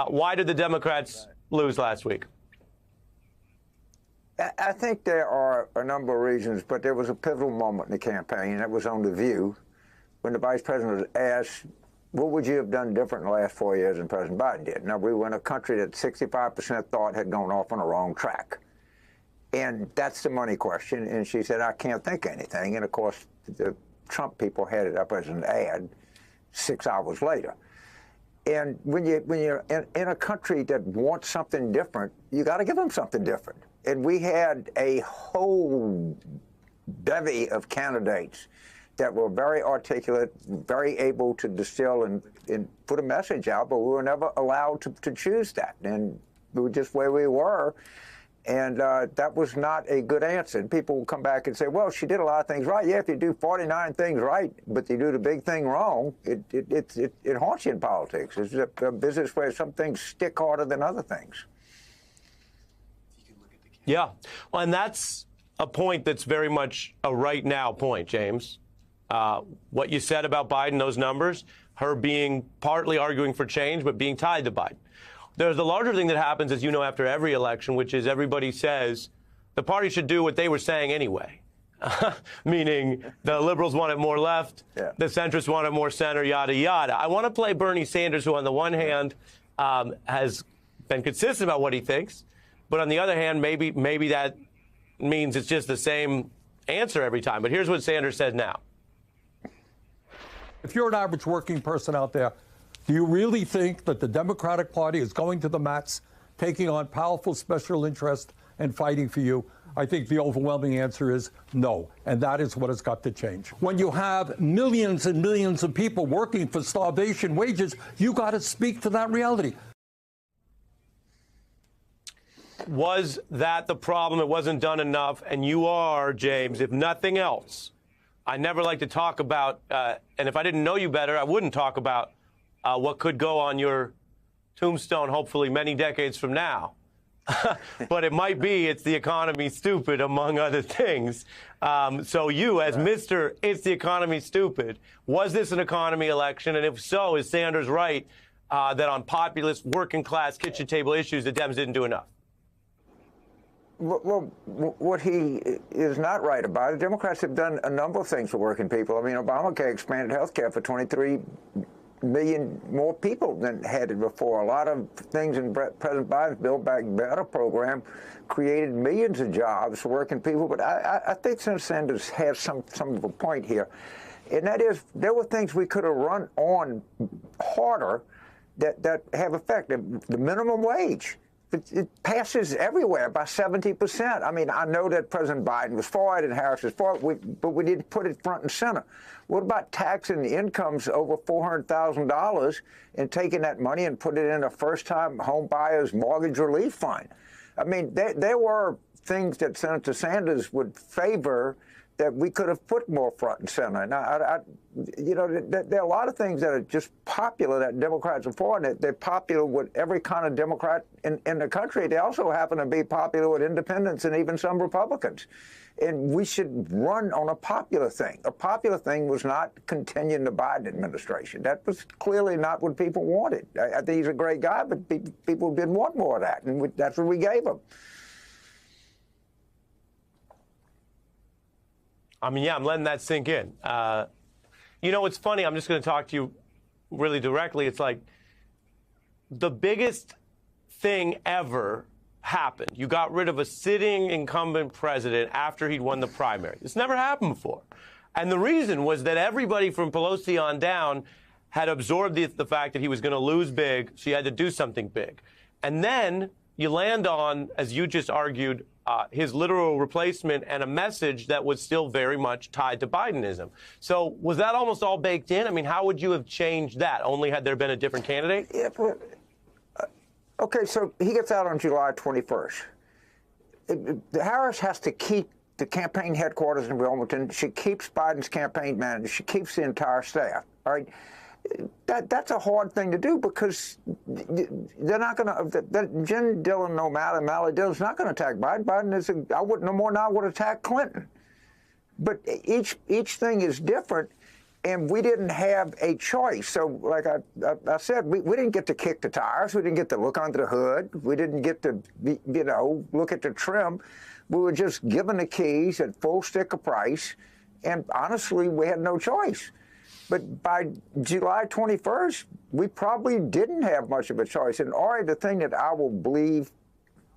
Why did the Democrats lose last week? I think there are a number of reasons, but there was a pivotal moment in the campaign, and that was on The View, when the vice president was asked, what would you have done different in the last 4 years than President Biden did? Now, we were in a country that 65% thought had gone off on the wrong track. And that's the money question. And she said, I can't think of anything. And, of course, the Trump people had it up as an ad 6 hours later. And when you're in a country that wants something different, you got to give them something different. And we had a whole bevy of candidates that were very articulate, very able to distill and put a message out, but we were never allowed to choose that. And we were just where we were. And that was not a good answer. And people will come back and say, well, she did a lot of things right. Yeah, if you do 49 things right, but you do the big thing wrong, it haunts you in politics. It's a business where some things stick harder than other things. Yeah. Well, and that's a point that's very much a right now point, James. What you said about Biden, those numbers, her being partly arguing for change, but being tied to Biden. There's the larger thing that happens, as you know, after every election, which is everybody says the party should do what they were saying anyway. Meaning the liberals want it more left, the centrists want it more center, yada, yada. I want to play Bernie Sanders, who on the one hand has been consistent about what he thinks, but on the other hand, maybe that means it's just the same answer every time. But here's what Sanders said now. If you're an average working person out there, do you really think that the Democratic Party is going to the mats, taking on powerful special interests and fighting for you? I think the overwhelming answer is no, and that is what has got to change. When you have millions and millions of people working for starvation wages, you got to speak to that reality. Was that the problem? It wasn't done enough, and you are, James, if nothing else. I never like to talk about, and if I didn't know you better, I wouldn't talk about what could go on your tombstone, hopefully many decades from now. But it might be it's the economy stupid, among other things. So you, as Mr. It's the economy stupid, was this an economy election? And if so, is Sanders right that on populist, working class, kitchen table issues, the Dems didn't do enough? Well, what he is not right about, the Democrats have done a number of things for working people. I mean, Obamacare expanded health care for 23 million more people than had it before. A lot of things in President Biden's Build Back Better program created millions of jobs for working people. But I think Senator Sanders has some of a point here, and that is there were things we could have run on harder that have effect. The minimum wage. It passes everywhere by 70%. I mean, I know that President Biden was for it and Harris was for it, but we didn't put it front and center. What about taxing the incomes over $400,000 and taking that money and put it in a first-time home buyer's mortgage relief fund? I mean, there were things that Senator Sanders would favor that we could have put more front and center. Now, there are a lot of things that are just popular that Democrats are for, and they're popular with every kind of Democrat in the country. They also happen to be popular with independents and even some Republicans. And we should run on a popular thing. A popular thing was not continuing the Biden administration. That was clearly not what people wanted. I think he's a great guy, but people didn't want more of that, and that's what we gave him. I mean, yeah, I'm letting that sink in. You know, it's funny. I'm just going to talk to you really directly. It's like the biggest thing ever happened. You got rid of a sitting incumbent president after he'd won the primary. This never happened before. And the reason was that everybody from Pelosi on down had absorbed the fact that he was going to lose big, so you had to do something big. And then you land on, as you just argued, his literal replacement and a message that was still very much tied to Bidenism. So was that almost all baked in? I mean, how would you have changed that? Only had there been a different candidate? Yeah, okay, so he gets out on July 21st. Harris has to keep the campaign headquarters in Wilmington. She keeps Biden's campaign manager. She keeps the entire staff. All right. That's a hard thing to do because they're not going to. Jen Dillon, no matter, Mally Dillon's not going to attack Biden. Biden is. I wouldn't no more now would attack Clinton. But each thing is different, and we didn't have a choice. So, like I said, we didn't get to kick the tires. We didn't get to look under the hood. We didn't get to, look at the trim. We were just given the keys at full sticker price, and honestly, we had no choice. But by July 21st, we probably didn't have much of a choice. And Ari, the thing that I will believe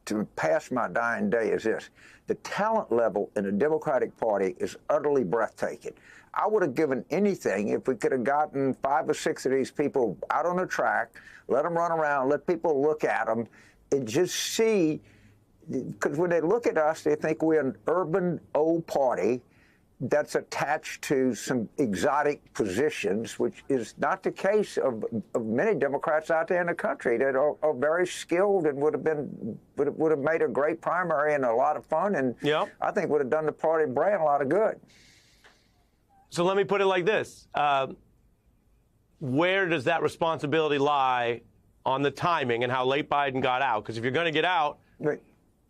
to pass my dying day is this: the talent level in the Democratic Party is utterly breathtaking. I would have given anything if we could have gotten 5 or 6 of these people out on the track, let them run around, let people look at them, and just see, because when they look at us, they think we're an urban old party that's attached to some exotic positions, which is not the case of many Democrats out there in the country that are very skilled and would have made a great primary and a lot of fun, and I think would have done the party brand a lot of good. So let me put it like this. Where does that responsibility lie on the timing and how late Biden got out? Because if you're going to get out,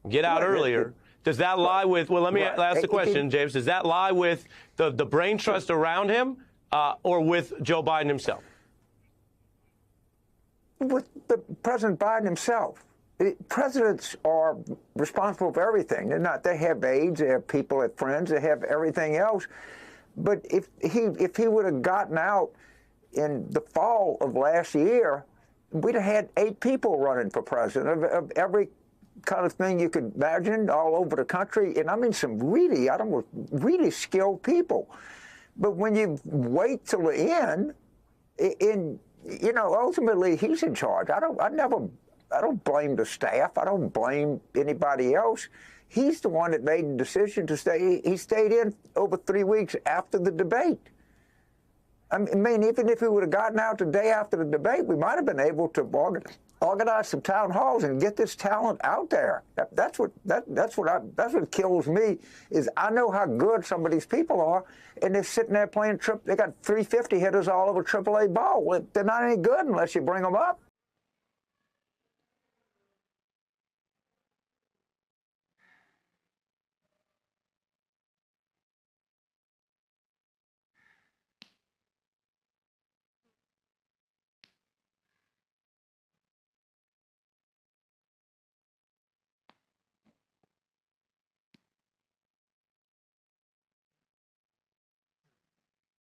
get out earlier. Does that lie with, well, let me ask the question, James. Does that lie with the brain trust around him or with Joe Biden himself? With the President Biden himself. Presidents are responsible for everything. They're not. They have aides, they have people, they have friends, they have everything else. But if he would have gotten out in the fall of last year, we'd have had 8 people running for president of every kind of thing you could imagine all over the country. And I mean some really skilled people. But when you wait till the end, ultimately he's in charge. I don't blame the staff. I don't blame anybody else. He's the one that made the decision to stay. He stayed in over 3 weeks after the debate. I mean, even if he would have gotten out the day after the debate, we might have been able to organize some town halls and get this talent out there. That's what kills me. Is I know how good some of these people are, and they're sitting there playing They got 350 hitters all over AAA ball. Well, they're not any good unless you bring them up.